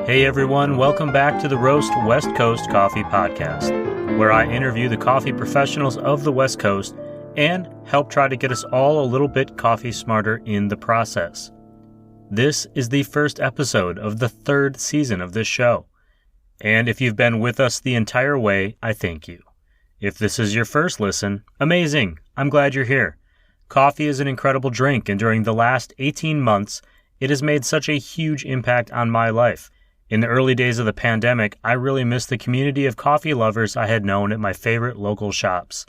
Hey everyone, welcome back to the Roast West Coast Coffee Podcast, where I interview the coffee professionals of the West Coast and help try to get us all a little bit coffee smarter in the process. This is the first episode of the third season of this show, and if you've been with us the entire way, I thank you. If this is your first listen, amazing! I'm glad you're here. Coffee is an incredible drink, and during the last 18 months, it has made such a huge impact on my life. In the early days of the pandemic, I really missed the community of coffee lovers I had known at my favorite local shops.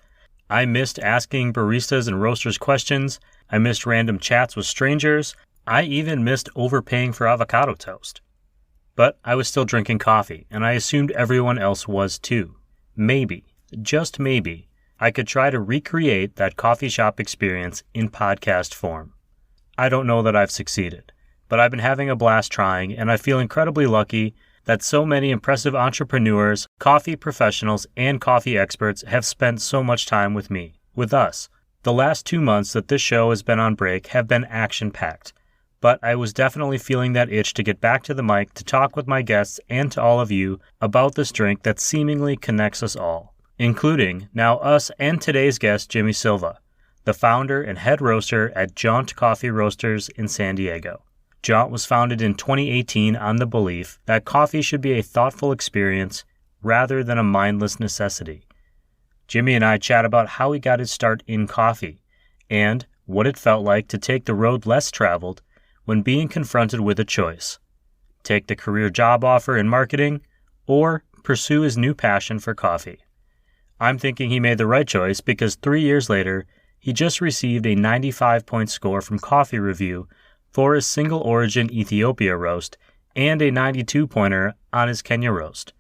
I missed asking baristas and roasters questions. I missed random chats with strangers. I even missed overpaying for avocado toast. But I was still drinking coffee, and I assumed everyone else was too. Maybe, just maybe, I could try to recreate that coffee shop experience in podcast form. I don't know that I've succeeded, but I've been having a blast trying, and I feel incredibly lucky that so many impressive entrepreneurs, coffee professionals, and coffee experts have spent so much time with me, with us. The last 2 months that this show has been on break have been action-packed, but I was definitely feeling that itch to get back to the mic to talk with my guests and to all of you about this drink that seemingly connects us all, including now us and today's guest, Jimmy Silva, the founder and head roaster at Jaunt Coffee Roasters in San Diego. Jaunt was founded in 2018 on the belief that coffee should be a thoughtful experience rather than a mindless necessity. Jimmy and I chat about how he got his start in coffee and what it felt like to take the road less traveled when being confronted with a choice: take the career job offer in marketing or pursue his new passion for coffee. I'm thinking he made the right choice because 3 years later, he just received a 95-point score from Coffee Review for his single origin Ethiopia roast and a 92-pointer on his Kenya roast.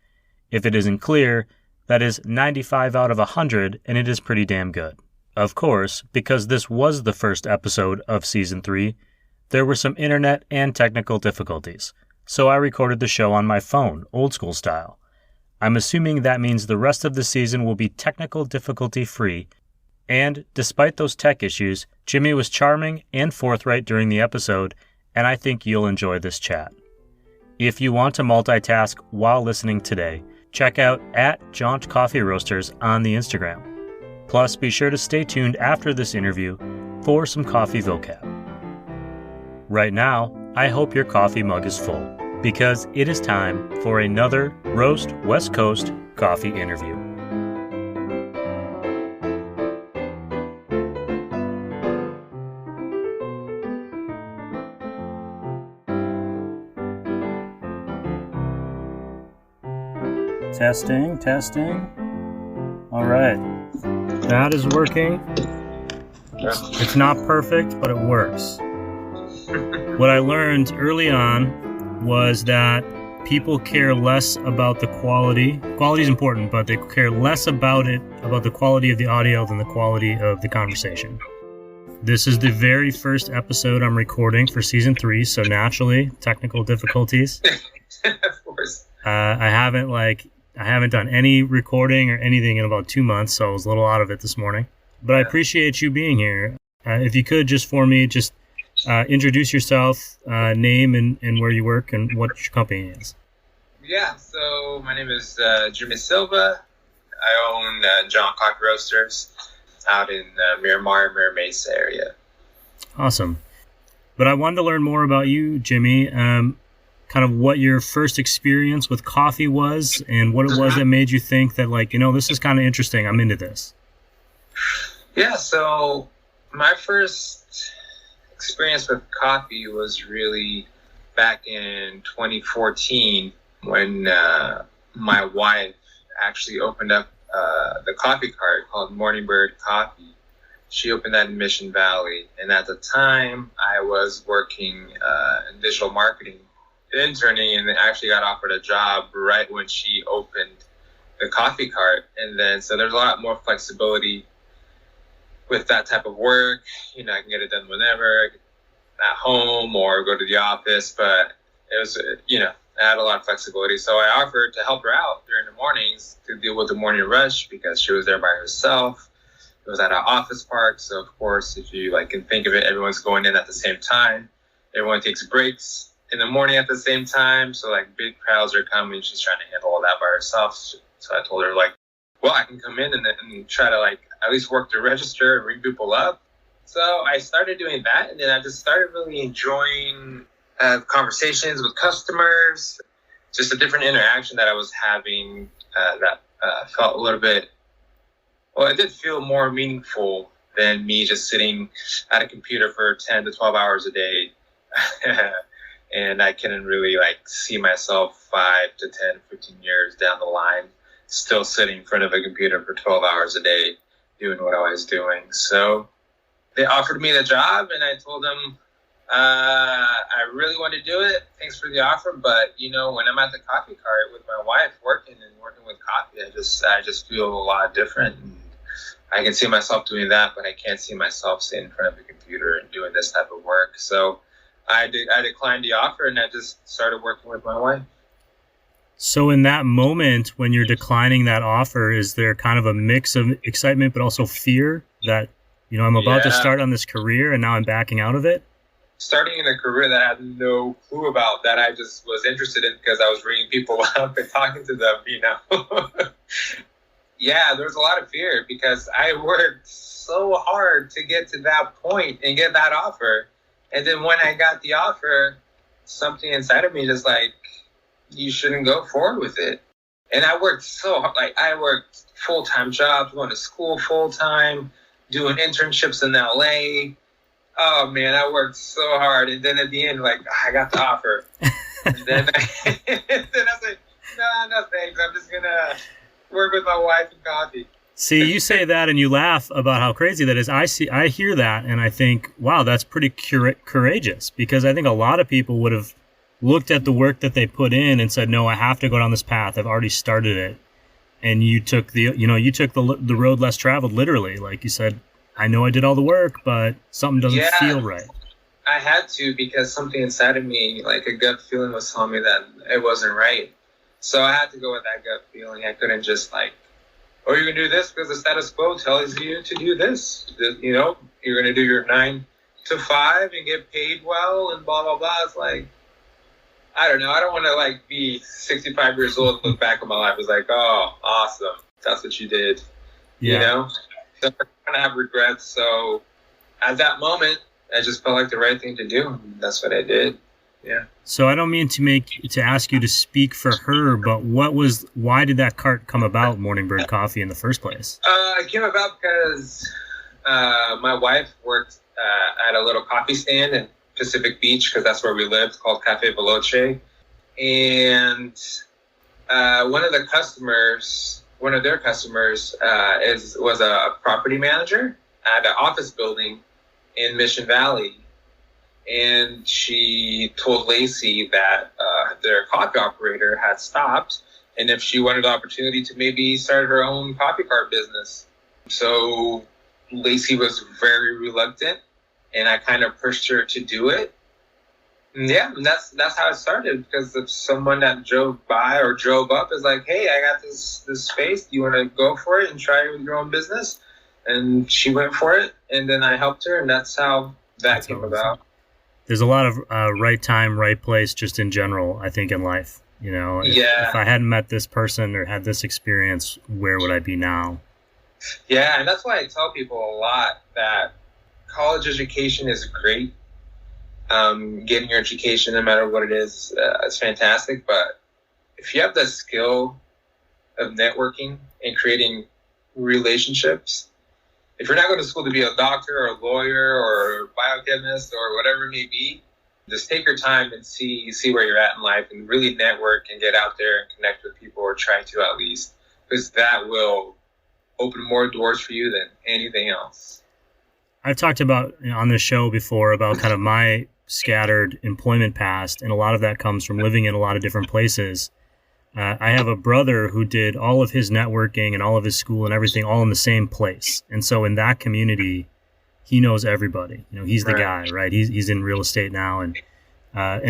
If it isn't clear, that is 95 out of 100, and it is pretty damn good. Of course, because this was the first episode of Season 3, there were some internet and technical difficulties, so I recorded the show on my phone, old school style. I'm assuming that means the rest of the season will be technical difficulty free, and despite those tech issues, Jimmy was charming and forthright during the episode, and I think you'll enjoy this chat. If you want to multitask while listening today, check out @Jaunt Coffee Roasters on the Instagram. Plus, be sure to stay tuned after this interview for some coffee vocab. Right now, I hope your coffee mug is full, because it is time for another Roast West Coast coffee interview. Testing. All right. That is working. It's not perfect, but it works. What I learned early on was that people care less about the quality. Quality is important, but they care less about the quality of the audio than the quality of the conversation. This is the very first episode I'm recording for Season 3, so naturally, technical difficulties. Of course. I haven't done any recording or anything in about 2 months, so I was a little out of it this morning. But I appreciate you being here. If you could, just introduce yourself, name and where you work and what your company is. Yeah, so my name is Jimmy Silva. I own Jaunt Coffee Roasters out in Miramar, Mira Mesa area. Awesome. But I wanted to learn more about you, Jimmy. Kind of what your first experience with coffee was and what it was that made you think that, this is kind of interesting. I'm into this. Yeah, so my first experience with coffee was really back in 2014 when my wife actually opened up the coffee cart called Morning Bird Coffee. She opened that in Mission Valley, and at the time I was working in digital marketing, interning, and actually got offered a job right when she opened the coffee cart. And then so there's a lot more flexibility with that type of work. I can get it done whenever, at home or go to the office, but it was, I had a lot of flexibility. So I offered to help her out during the mornings to deal with the morning rush because she was there by herself. It was at our office park. So of course, if you can think of it, everyone's going in at the same time. Everyone takes breaks. in the morning at the same time. So like big crowds are coming. She's trying to handle all that by herself. So I told her like, well, I can come in and try to like at least work the register and ring people up. So I started doing that, and then I just started really enjoying conversations with customers, just a different interaction that I was having that felt a little bit, well, it did feel more meaningful than me just sitting at a computer for 10 to 12 hours a day. And I couldn't really like see myself 5 to 10, 15 years down the line, still sitting in front of a computer for 12 hours a day doing what I was doing. So they offered me the job, and I told them, I really want to do it. Thanks for the offer. But, you know, when I'm at the coffee cart with my wife working with coffee, I just feel a lot different. And I can see myself doing that, but I can't see myself sitting in front of a computer and doing this type of work. So I declined the offer, and I just started working with my wife. So in that moment, when you're declining that offer, is there kind of a mix of excitement, but also fear that, you know, I'm about to start on this career and now I'm backing out of it? Starting in a career that I had no clue about, that I just was interested in because I was ringing people up and talking to them, you know. Yeah, there was a lot of fear because I worked so hard to get to that point and get that offer. And then when I got the offer, something inside of me just like, you shouldn't go forward with it. And I worked so hard. Like, I worked full-time jobs, going to school full-time, doing internships in LA. Oh man, I worked so hard. And then at the end, like, I got the offer. And then I said, no thanks. I'm just gonna work with my wife and coffee. See, you say that and you laugh about how crazy that is. I hear that and I think, wow, that's pretty courageous, because I think a lot of people would have looked at the work that they put in and said, no, I have to go down this path. I've already started it. And you took the road less traveled, literally. Like you said, I know I did all the work, but something doesn't feel right. I had to, because something inside of me, like a gut feeling, was telling me that it wasn't right. So I had to go with that gut feeling. I couldn't just like, oh, you're going to do this because the status quo tells you to do this. You know, you're going to do your 9 to 5 and get paid well and blah, blah, blah. It's like, I don't know. I don't want to like be 65 years old and look back on my life as like, oh, awesome. That's what you did. Yeah. You know? So I kind of have regrets. So at that moment, I just felt like the right thing to do. And that's what I did. Yeah. So I don't mean to ask you to speak for her, but why did that cart come about, Morning Bird Coffee, in the first place? It came about because my wife worked at a little coffee stand in Pacific Beach, because that's where we lived, called Cafe Veloce. And one of their customers was a property manager at an office building in Mission Valley. And she told Lacey that their coffee operator had stopped, and if she wanted the opportunity to maybe start her own coffee cart business. So Lacey was very reluctant, and I kind of pushed her to do it. And yeah, and that's how it started, because if someone that drove by or drove up is like, hey, I got this space, do you want to go for it and try it with your own business? And she went for it, and then I helped her, and that's how that came about. There's a lot of right time, right place, just in general, I think, in life. You know, if I hadn't met this person or had this experience, where would I be now? Yeah, and that's why I tell people a lot that college education is great. Getting your education, no matter what it is fantastic. But if you have the skill of networking and creating relationships, if you're not going to school to be a doctor or a lawyer or a biochemist or whatever it may be, just take your time and see where you're at in life and really network and get out there and connect with people, or try to at least, because that will open more doors for you than anything else. I've talked about on this show before about kind of my scattered employment past, and a lot of that comes from living in a lot of different places. I have a brother who did all of his networking and all of his school and everything all in the same place. And so in that community, he knows everybody. You know, he's the guy, right? He's in real estate now, and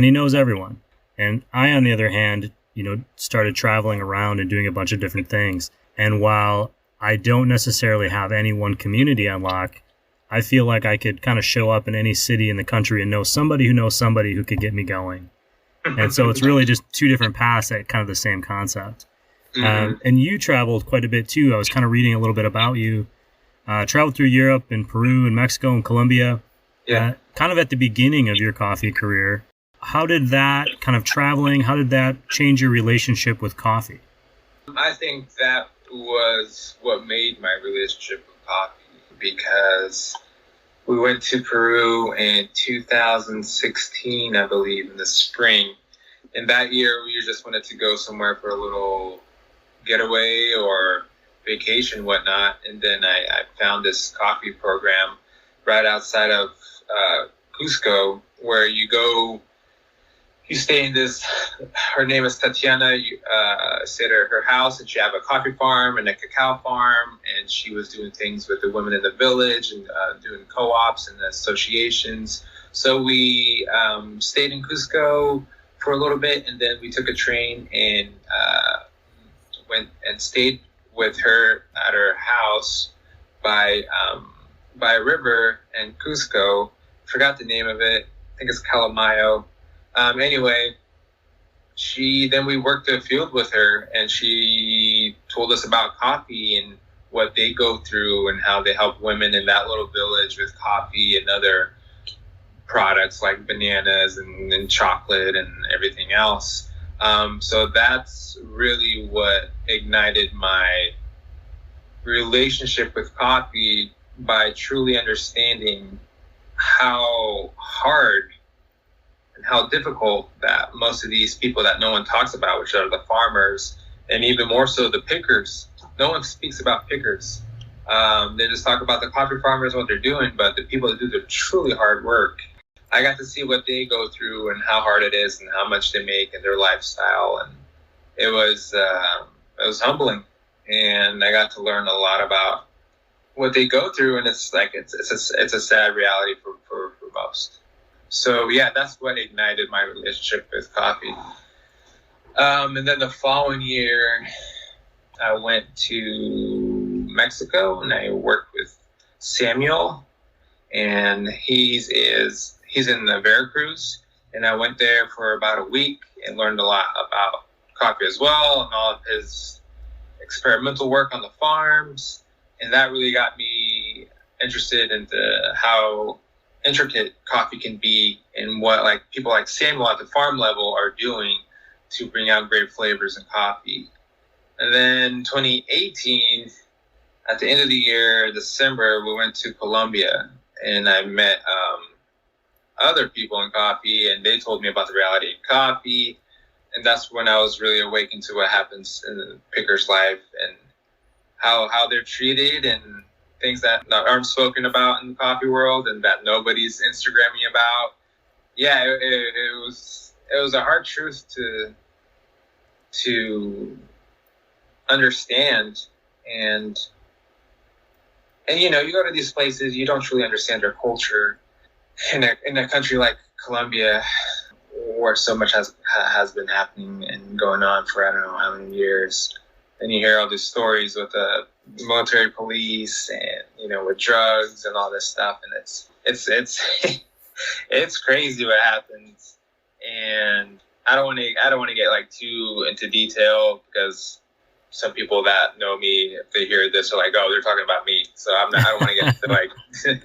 he knows everyone. And I, on the other hand, you know, started traveling around and doing a bunch of different things. And while I don't necessarily have any one community on lock, I feel like I could kind of show up in any city in the country and know somebody who knows somebody who could get me going. And so it's really just two different paths at kind of the same concept. And you traveled quite a bit too. I was kind of reading a little bit about you. Traveled through Europe and Peru and Mexico and Colombia. Yeah. Kind of at the beginning of your coffee career. How did that kind of traveling, how did that change your relationship with coffee? I think that was what made my relationship with coffee, because we went to Peru in 2016, I believe, in the spring. And that year, we just wanted to go somewhere for a little getaway or vacation, whatnot. And then I found this coffee program right outside of Cusco, where you stay in this, her name is Tatiana, you stay at her house, and she had a coffee farm and a cacao farm, and she was doing things with the women in the village and doing co-ops and associations. So we stayed in Cusco for a little bit, and then we took a train and went and stayed with her at her house by a river in Cusco. Forgot the name of it. I think it's Calamayo. Anyway, then we worked the field with her, and she told us about coffee and what they go through and how they help women in that little village with coffee and other products like bananas and chocolate and everything else. So that's really what ignited my relationship with coffee, by truly understanding how hard and how difficult that most of these people that no one talks about, which are the farmers, and even more so the pickers. No one speaks about pickers. They just talk about the coffee farmers, what they're doing, but the people that do the truly hard work, I got to see what they go through and how hard it is and how much they make and their lifestyle. And it was humbling. And I got to learn a lot about what they go through. And it's a sad reality for most. So yeah, that's what ignited my relationship with coffee. And then the following year, I went to Mexico and I worked with Samuel, and he's in the Veracruz, and I went there for about a week and learned a lot about coffee as well, and all of his experimental work on the farms. And that really got me interested into how intricate coffee can be and what like people like Samuel at the farm level are doing to bring out great flavors in coffee. And then 2018, at the end of the year, December, we went to Colombia, and I met other people in coffee, and they told me about the reality of coffee. And that's when I was really awakened to what happens in the picker's life and how they're treated and things that aren't spoken about in the coffee world and that nobody's Instagramming about. Yeah, it was a hard truth to understand. And you know, you go to these places, you don't truly understand their culture. In a country like Colombia, where so much has been happening and going on for I don't know how many years, and you hear all these stories with the military police and you know with drugs and all this stuff, and it's it's crazy what happens. And I don't want to get like too into detail, because some people that know me, if they hear this, are like, oh, they're talking about me. So I don't want to get into like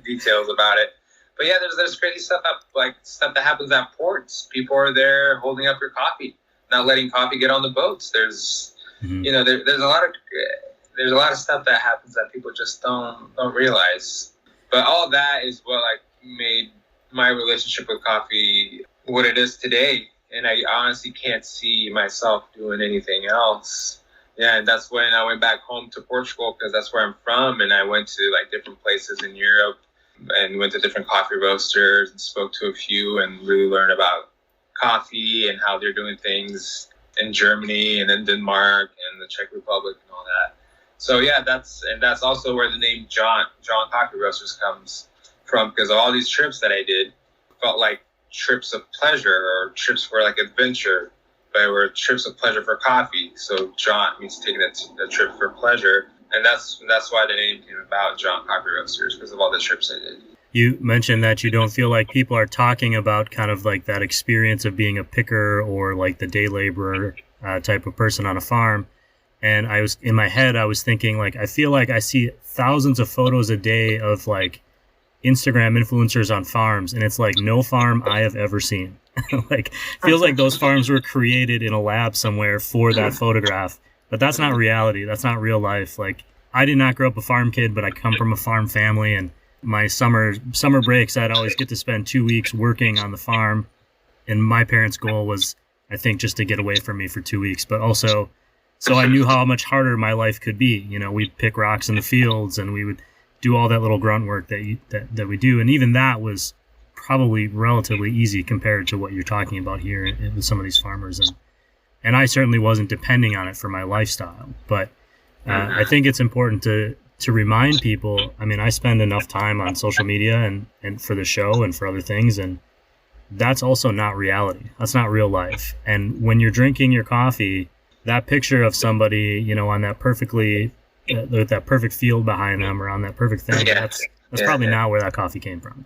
details about it. But yeah, there's crazy stuff that happens at ports. People are there holding up your coffee, not letting coffee get on the boats. There's you know there's a lot of stuff that happens that people just don't realize. But all of that is what like made my relationship with coffee what it is today. And I honestly can't see myself doing anything else. Yeah, and that's when I went back home to Portugal, because that's where I'm from, and I went to like different places in Europe and went to different coffee roasters and spoke to a few and really learned about coffee and how they're doing things in Germany and in Denmark and the Czech Republic and all that. So yeah, that's also where the name Jaunt Coffee Roasters comes from, because all these trips that I did felt like trips of pleasure or trips for like adventure, but were trips of pleasure for coffee. So Jaunt means taking a trip for pleasure. And that's why the name came about, Jaunt Coffee Roasters, because of all the trips I did. You mentioned that you don't feel like people are talking about kind of like that experience of being a picker or like the day laborer type of person on a farm. And I was in my head, I was thinking like, I feel like I see thousands of photos a day of like Instagram influencers on farms. And it's like no farm I have ever seen. Like, feels like those farms were created in a lab somewhere for that photograph. But that's not reality. That's not real life. Like, I did not grow up a farm kid, but I come from a farm family, and my summer breaks, I'd always get to spend 2 weeks working on the farm. And my parents' goal was, I think, just to get away from me for 2 weeks, but also so I knew how much harder my life could be. You know, we'd pick rocks in the fields, and we would do all that little grunt work that we do. And even that was probably relatively easy compared to what you're talking about here with some of these farmers. And I certainly wasn't depending on it for my lifestyle. But I think it's important to remind people. I mean, I spend enough time on social media and for the show and for other things, and that's also not reality. That's not real life. And when you're drinking your coffee, that picture of somebody, you know, on that perfectly, with that perfect field behind them or on that perfect thing, that's probably not where that coffee came from.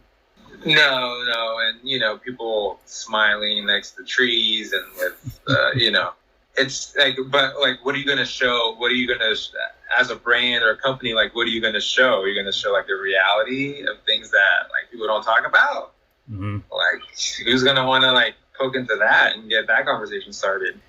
No, and you know, people smiling next to trees and with, you know, it's like, but like, what are you going to show? What are you going to, as a brand or a company, like, what are you going to show? You're going to show like the reality of things that like people don't talk about. Mm-hmm. Like, who's going to want to like poke into that and get that conversation started?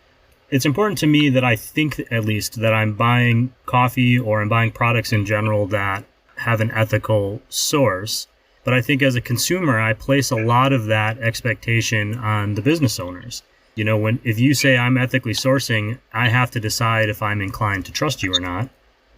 It's important to me that I think at least that I'm buying coffee or I'm buying products in general that have an ethical source. But I think as a consumer, I place a lot of that expectation on the business owners. You know, if you say I'm ethically sourcing, I have to decide if I'm inclined to trust you or not.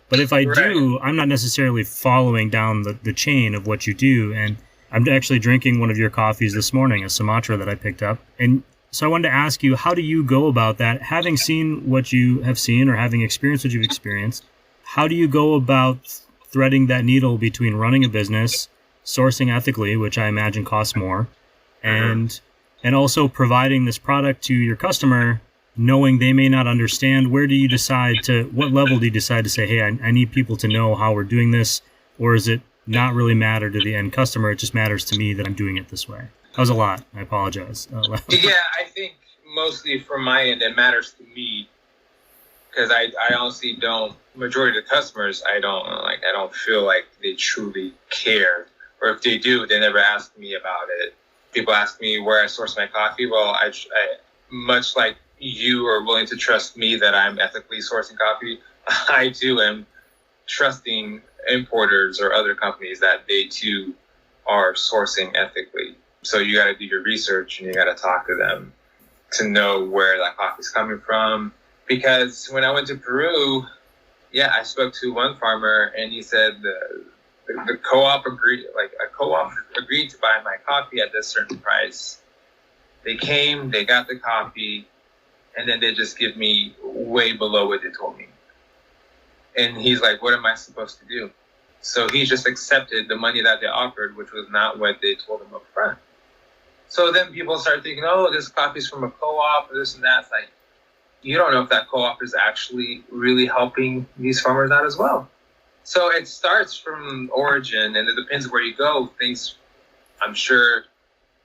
But if I do, I'm not necessarily following down the chain of what you do. And I'm actually drinking one of your coffees this morning, a Sumatra that I picked up. And so I wanted to ask you, how do you go about that? Having seen what you have seen or having experienced what you've experienced, how do you go about threading that needle between running a business, sourcing ethically, which I imagine costs more, and also providing this product to your customer, knowing they may not understand? What level do you decide to say, hey, I need people to know how we're doing this, or is it not really matter to the end customer? It just matters to me that I'm doing it this way. That was a lot. I apologize. Yeah, I think mostly from my end, it matters to me because I honestly don't. Majority of the customers, I don't feel like they truly care, or if they do, they never ask me about it. People ask me where I source my coffee. Well, I much like you are willing to trust me that I'm ethically sourcing coffee, I too am trusting importers or other companies that they too are sourcing ethically. So you got to do your research and you got to talk to them to know where that coffee is coming from. Because when I went to Peru, I spoke to one farmer and he said the co-op agreed to buy my coffee at this certain price. They came, they got the coffee, and then they just give me way below what they told me. And he's like, what am I supposed to do? So he just accepted the money that they offered, which was not what they told him up front. So then people start thinking, oh, this coffee's from a co-op, or this and that. It's like, you don't know if that co-op is actually really helping these farmers out as well. So it starts from origin, and it depends where you go. Things, I'm sure,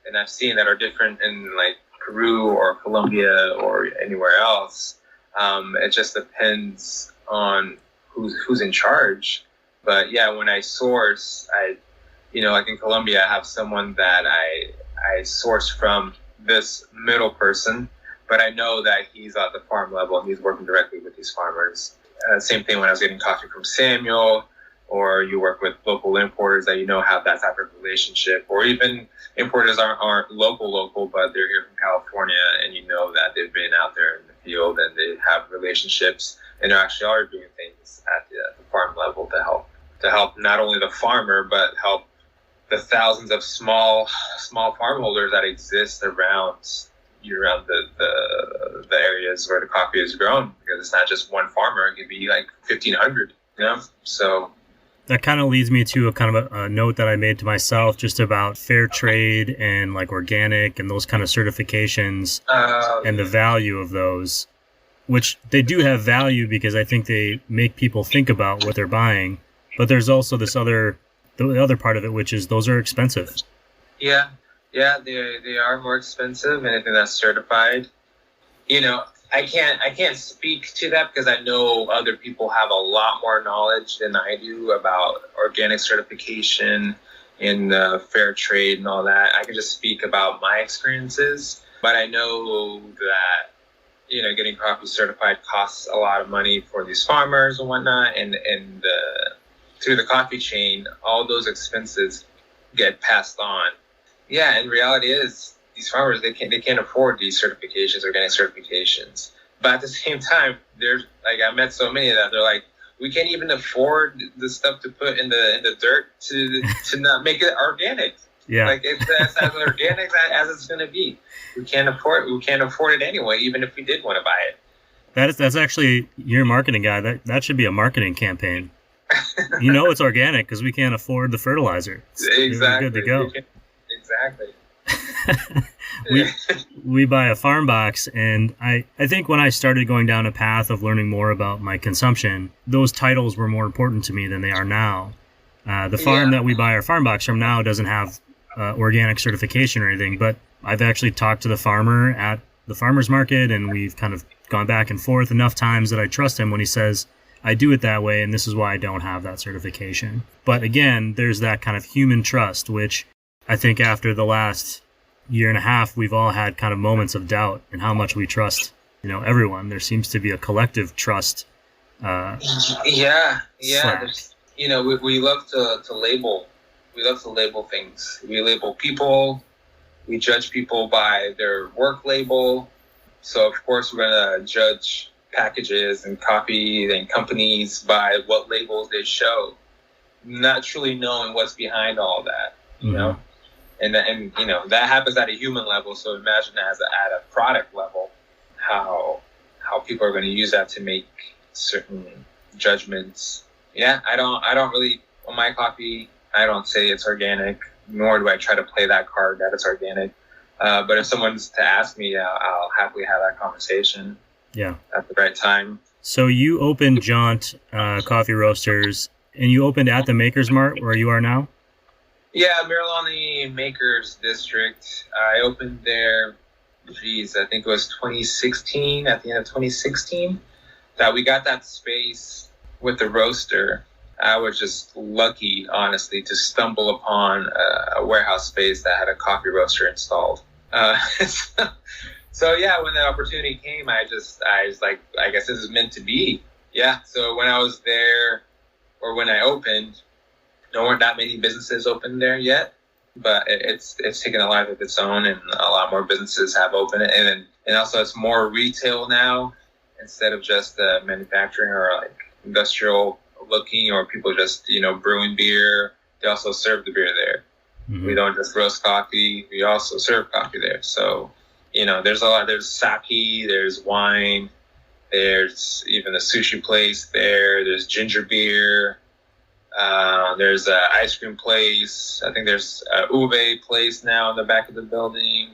and I've seen that are different in like Peru or Colombia or anywhere else. It just depends on who's in charge. But yeah, when I source, like in Colombia, I have someone that I source from, this middle person, but I know that he's at the farm level and he's working directly with these farmers. Same thing when I was getting coffee from Samuel, or you work with local importers that have that type of relationship, or even importers aren't local, but they're here from California, and you know that they've been out there in the field and they have relationships and they actually are doing things at the farm level to help not only the farmer but help the thousands of small farm holders that exist around the areas where the coffee is grown, because it's not just one farmer. It could be like 1,500, so that kind of leads me to a note that I made to myself just about fair trade and like organic and those kind of certifications and the value of those, which they do have value because I think they make people think about what they're buying. But there's also this other the other part of it, which is those are expensive. Yeah, they are more expensive, and anything that's certified. I can't speak to that because I know other people have a lot more knowledge than I do about organic certification and fair trade and all that. I can just speak about my experiences, but I know that getting coffee certified costs a lot of money for these farmers and whatnot, and through the coffee chain, all those expenses get passed on. Yeah, and reality is these farmers they can't afford these certifications, organic certifications. But at the same time, there's I met so many of them. They're like, we can't even afford the stuff to put in the dirt to not make it organic. Yeah, like it's as organic as it's going to be. We can't afford it anyway, even if we did want to buy it. That's actually, you're a marketing guy. That should be a marketing campaign. It's organic because we can't afford the fertilizer. Exactly. We're good to go. Exactly. we buy a farm box, and I think when I started going down a path of learning more about my consumption, those titles were more important to me than they are now. The farm that we buy our farm box from now doesn't have organic certification or anything, but I've actually talked to the farmer at the farmer's market, and we've kind of gone back and forth enough times that I trust him when he says, I do it that way, and this is why I don't have that certification. But again, there's that kind of human trust, which I think after the last year and a half, we've all had kind of moments of doubt in how much we trust, everyone. There seems to be a collective trust. Yeah. We love to label. We love to label things. We label people. We judge people by their work label. So, of course, we're going to judge packages and coffee and companies by what labels they show, not truly knowing what's behind all that, you know? And that happens at a human level. So imagine at a product level, how people are going to use that to make certain judgments. Yeah, I don't really, on my coffee, I don't say it's organic, nor do I try to play that card that it's organic. But if someone's to ask me, I'll happily have that conversation. Yeah. At the right time. So you opened Jaunt Coffee Roasters, and you opened at the Makers Mart where you are now? Yeah, Marilani Makers District. I opened there, I think it was 2016, at the end of 2016, that we got that space with the roaster. I was just lucky, honestly, to stumble upon a warehouse space that had a coffee roaster installed. So yeah, when the opportunity came, I was like, I guess this is meant to be. Yeah. So when I was there, or when I opened, there weren't that many businesses open there yet, but it's taken a life of its own, and a lot more businesses have opened it, and also it's more retail now instead of just manufacturing or like industrial looking, or people just brewing beer. They also serve the beer there. Mm-hmm. We don't just roast coffee; we also serve coffee there. So there's a lot. There's sake, there's wine, there's even a sushi place there. There's ginger beer. There's an ice cream place. I think there's a ube place now in the back of the building.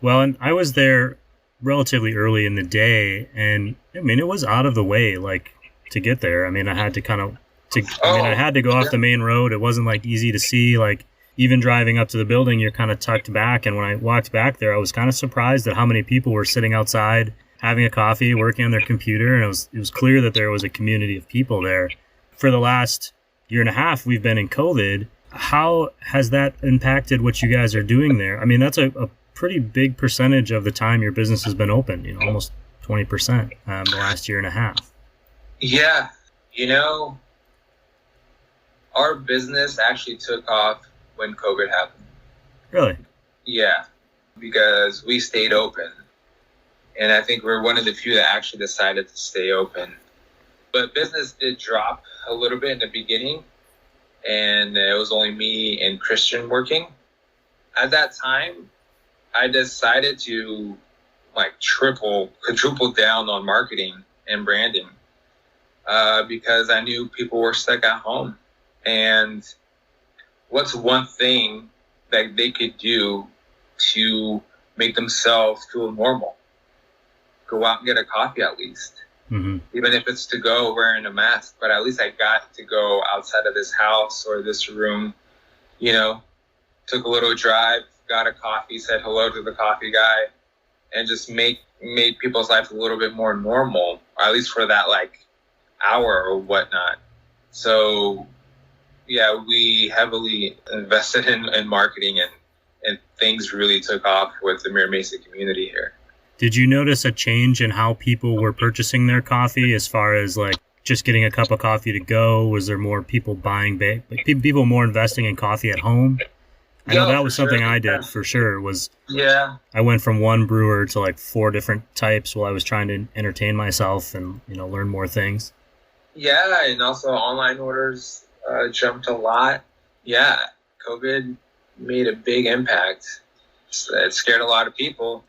Well, and I was there relatively early in the day, and I mean, it was out of the way, like, to get there. I mean, I had to I had to go off the main road. It wasn't like easy to see, like, even driving up to the building, you're kind of tucked back. And when I walked back there, I was kind of surprised at how many people were sitting outside, having a coffee, working on their computer. And it was clear that there was a community of people there. For the last year and a half, we've been in COVID. How has that impacted what you guys are doing there? I mean, that's a pretty big percentage of the time your business has been open, almost 20% the last year and a half. Yeah. Our business actually took off when COVID happened. Really? Yeah, because we stayed open. And I think we're one of the few that actually decided to stay open. But business did drop a little bit in the beginning. And it was only me and Christian working. At that time, I decided to quadruple down on marketing and branding because I knew people were stuck at home. And what's one thing that they could do to make themselves feel normal? Go out and get a coffee at least. Mm-hmm. Even if it's to go wearing a mask, but at least I got to go outside of this house or this room took a little drive, got a coffee, said hello to the coffee guy, and just made people's life a little bit more normal, or at least for that like hour or whatnot. So yeah, we heavily invested in marketing, and things really took off with the Mira Mesa community here. Did you notice a change in how people were purchasing their coffee as far as like just getting a cup of coffee to go? Was there more people buying, people more investing in coffee at home? I know that was something I did for sure. I went from one brewer to like 4 different types while I was trying to entertain myself and, learn more things. Yeah, and also online orders jumped a lot. Yeah, COVID made a big impact. It scared a lot of people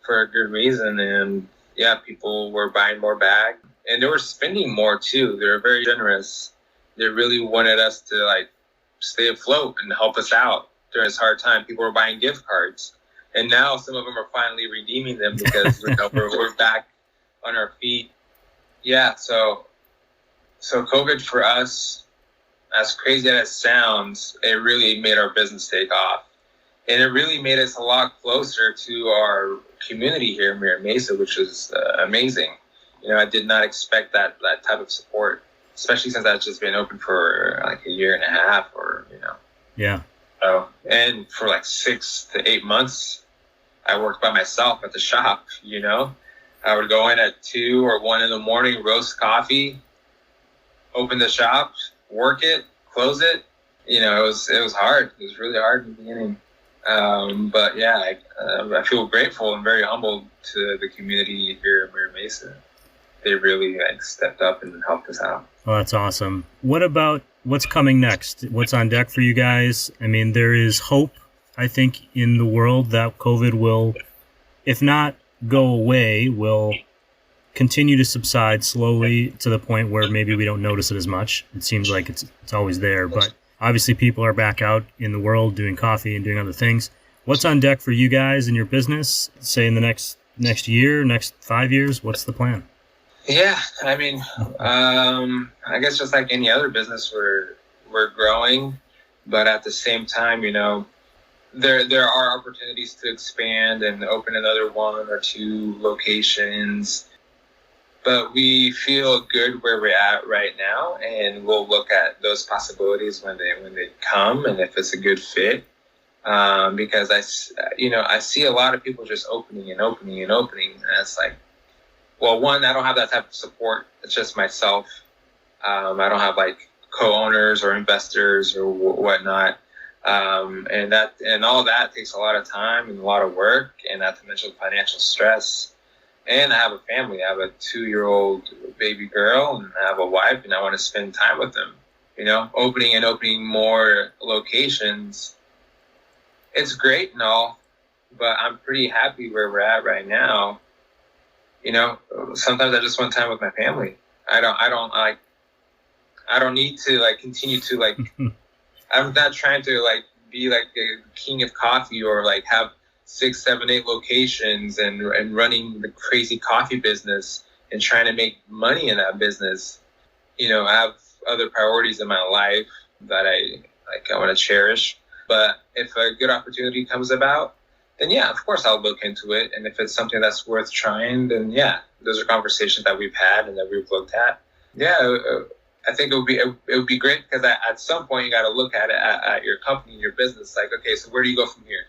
for a good reason. And yeah, people were buying more bags, and they were spending more too. They were very generous. They really wanted us to like stay afloat and help us out during this hard time. People were buying gift cards, and now some of them are finally redeeming them because we're back on our feet. Yeah, so COVID for us, as crazy as it sounds, it really made our business take off. And it really made us a lot closer to our community here in Mira Mesa, which was amazing. I did not expect that type of support, especially since I've just been open for like a year and a half Yeah. So, and for like 6 to 8 months, I worked by myself at the shop, I would go in at 2 or 1 in the morning, roast coffee, open the shop, work it, close it. It was hard. It was really hard in the beginning. But yeah, I feel grateful and very humbled to the community here in Mira Mesa. They really stepped up and helped us out. Well, that's awesome. What about what's coming next? What's on deck for you guys? I mean, there is hope, I think, in the world that COVID will, if not go away, will continue to subside slowly to the point where maybe we don't notice it as much. It seems like it's always there, but obviously people are back out in the world doing coffee and doing other things. What's on deck for you guys and your business, say in the next year, next 5 years? What's the plan? Yeah, I mean, I guess just like any other business, we're growing, but at the same time, there are opportunities to expand and open another 1 or 2 locations. But we feel good where we're at right now, and we'll look at those possibilities when they come, and if it's a good fit. Because I see a lot of people just opening and opening and opening, and it's like, well, 1, I don't have that type of support. It's just myself. I don't have like co-owners or investors or whatnot. And all that takes a lot of time and a lot of work, and not to mention financial stress. And I have a family. I have a 2-year-old baby girl, and I have a wife, and I want to spend time with them. Opening more locations. It's great and all, but I'm pretty happy where we're at right now. Sometimes I just want time with my family. I don't need to continue to I'm not trying to be like the king of coffee or have 6, 7, 8 locations and running the crazy coffee business and trying to make money in that business. I have other priorities in my life that I want to cherish. But if a good opportunity comes about, then yeah, of course I'll look into it. And if it's something that's worth trying, then yeah, those are conversations that we've had and that we've looked at. Yeah, I think it would be great because at some point you got to look at it at your company, your business. Okay, so where do you go from here?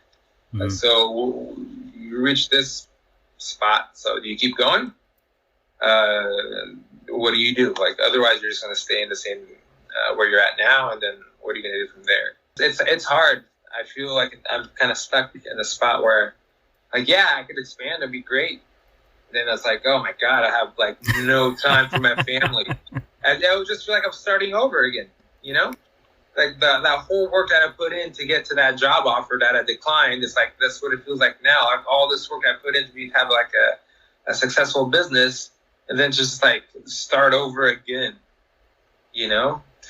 Mm-hmm. So you reach this spot. So do you keep going? What do you do? Otherwise you're just going to stay in the same where you're at now, and then what are you going to do from there? It's hard. I feel like I'm kind of stuck in a spot where, yeah, I could expand. It'd be great. Then it's oh my God, I have no time for my family. And I would just feel like I'm starting over again, that whole work that I put in to get to that job offer that I declined. It's that's what it feels like now. All this work I put in to have a successful business, and then just start over again,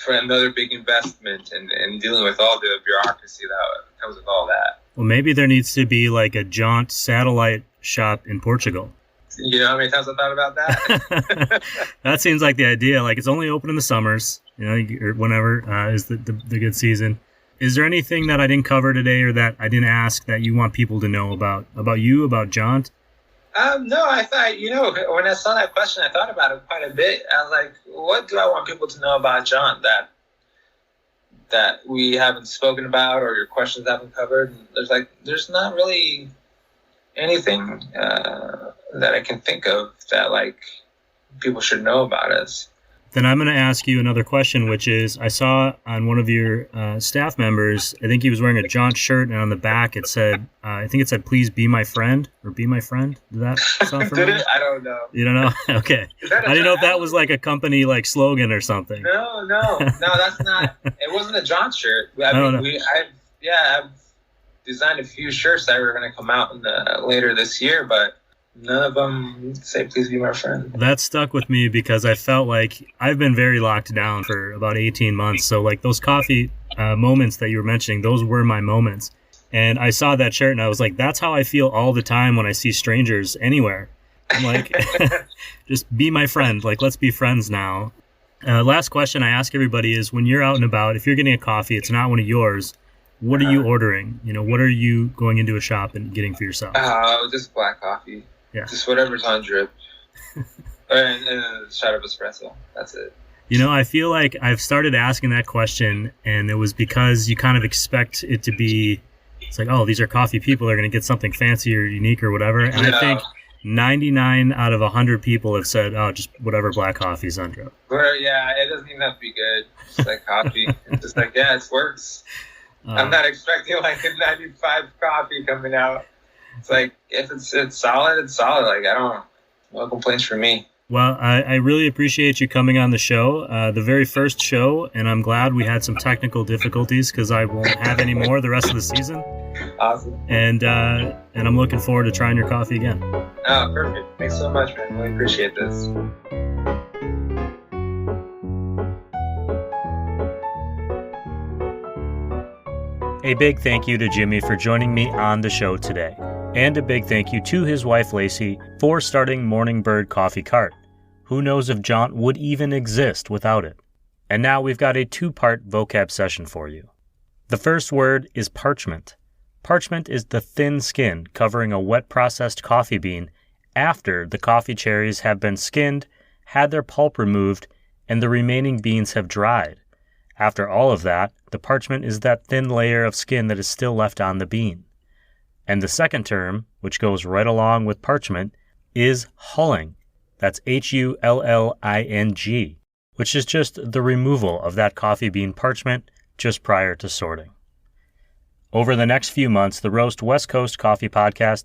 for another big investment and dealing with all the bureaucracy that comes with all that. Well, maybe there needs to be a Jaunt satellite shop in Portugal. You know how many times I thought about that? That seems like the idea. It's only open in the summers, or whenever is the good season. Is there anything that I didn't cover today or that I didn't ask that you want people to know about you, about Jaunt? No, I thought, when I saw that question, I thought about it quite a bit. I was like, what do I want people to know about Jaunt that we haven't spoken about or your questions haven't covered? And there's not really anything that I can think of that like people should know about us. Then I'm going to ask you another question, which is, I saw on one of your staff members, I think he was wearing a Jaunt shirt, and on the back it said, please be my friend, or be my friend. Did that sound familiar? Did it? I don't know. You don't know? Okay. I didn't know if that was like a company like slogan or something. No, that's not. It wasn't a Jaunt shirt. I've designed a few shirts that were going to come out later this year, but none of them say, please be my friend. That stuck with me because I felt like I've been very locked down for about 18 months. So like those coffee moments that you were mentioning, those were my moments. And I saw that shirt and I was like, that's how I feel all the time when I see strangers anywhere. I'm like, just be my friend. Like, let's be friends now. Last question I ask everybody is, when you're out and about, if you're getting a coffee, it's not one of yours, what are you ordering? What are you going into a shop and getting for yourself? Just black coffee. Yeah. Just whatever's on drip. and a shot of espresso. That's it. I feel like I've started asking that question, and it was because you kind of expect it to be, it's like, oh, these are coffee people. They're going to get something fancy or unique or whatever. And I think 99 out of 100 people have said, oh, just whatever black coffee's on drip. Yeah, it doesn't even have to be good. It's like coffee. It's just like, yeah, it works. I'm not expecting like a 95 coffee coming out. It's like, if it's solid, it's solid. Like, no complaints from me. Well, I really appreciate you coming on the show, the very first show, and I'm glad we had some technical difficulties because I won't have any more the rest of the season. Awesome. And I'm looking forward to trying your coffee again. Oh, perfect. Thanks so much, man. Really appreciate this. A big thank you to Jimmy for joining me on the show today. And a big thank you to his wife Lacey for starting Morning Bird Coffee Cart. Who knows if Jaunt would even exist without it? And now we've got a 2-part vocab session for you. The first word is parchment. Parchment is the thin skin covering a wet processed coffee bean after the coffee cherries have been skinned, had their pulp removed, and the remaining beans have dried. After all of that, the parchment is that thin layer of skin that is still left on the bean. And the second term, which goes right along with parchment, is hulling. That's Hulling, which is just the removal of that coffee bean parchment just prior to sorting. Over the next few months, the Roast West Coast Coffee Podcast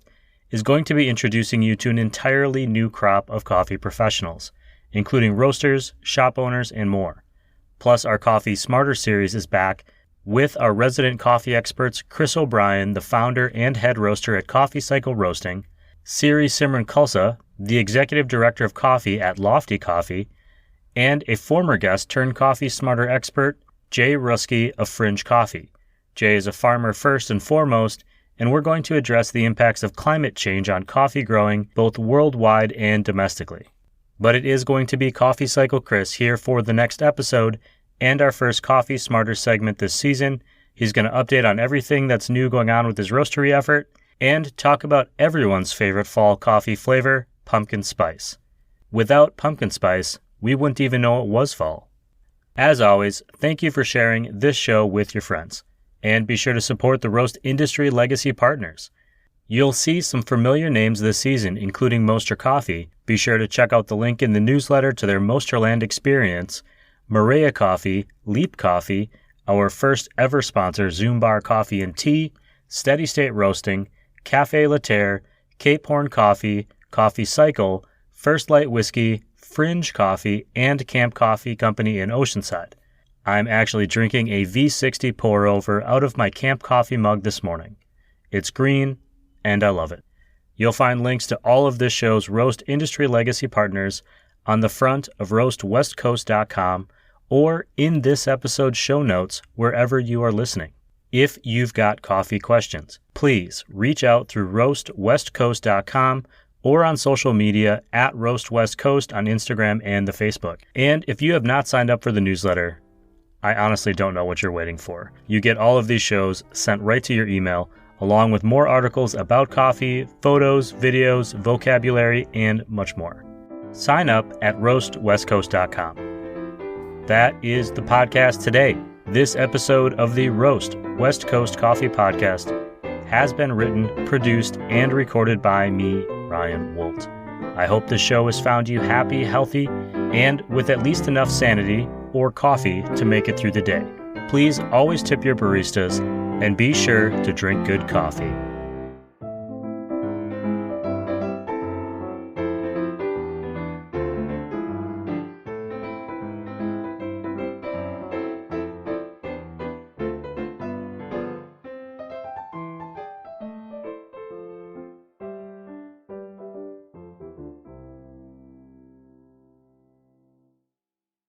is going to be introducing you to an entirely new crop of coffee professionals, including roasters, shop owners, and more. Plus, our Coffee Smarter series is back with our resident coffee experts Chris O'Brien, the founder and head roaster at Coffee Cycle Roasting, Siri Simran Kulsa, the executive director of coffee at Lofty Coffee, and a former guest turned Coffee Smarter expert, Jay Ruski of Fringe Coffee. Jay is a farmer first and foremost, and we're going to address the impacts of climate change on coffee growing both worldwide and domestically. But it is going to be Coffee Cycle Chris here for the next episode and our first Coffee Smarter segment this season. He's going to update on everything that's new going on with his roastery effort and talk about everyone's favorite fall coffee flavor, pumpkin spice. Without pumpkin spice, we wouldn't even know it was fall. As always, thank you for sharing this show with your friends. And be sure to support the Roast Industry Legacy Partners. You'll see some familiar names this season, including Moster Coffee. Be sure to check out the link in the newsletter to their Mosterland experience, Maria Coffee, Leap Coffee, our first ever sponsor, Zoom Bar Coffee and Tea, Steady State Roasting, Cafe La Terre, Cape Horn Coffee, Coffee Cycle, First Light Whiskey, Fringe Coffee, and Camp Coffee Company in Oceanside. I'm actually drinking a V60 pour-over out of my Camp Coffee mug this morning. It's green, and I love it. You'll find links to all of this show's Roast Industry Legacy Partners on the front of roastwestcoast.com or in this episode's show notes wherever you are listening. If you've got coffee questions, please reach out through roastwestcoast.com or on social media at roastwestcoast on Instagram and the Facebook. And if you have not signed up for the newsletter, I honestly don't know what you're waiting for. You get all of these shows sent right to your email, along with more articles about coffee, photos, videos, vocabulary, and much more. Sign up at roastwestcoast.com. That is the podcast today. This episode of the Roast West Coast Coffee Podcast has been written, produced, and recorded by me, Ryan Wolt. I hope this show has found you happy, healthy, and with at least enough sanity or coffee to make it through the day. Please always tip your baristas and be sure to drink good coffee.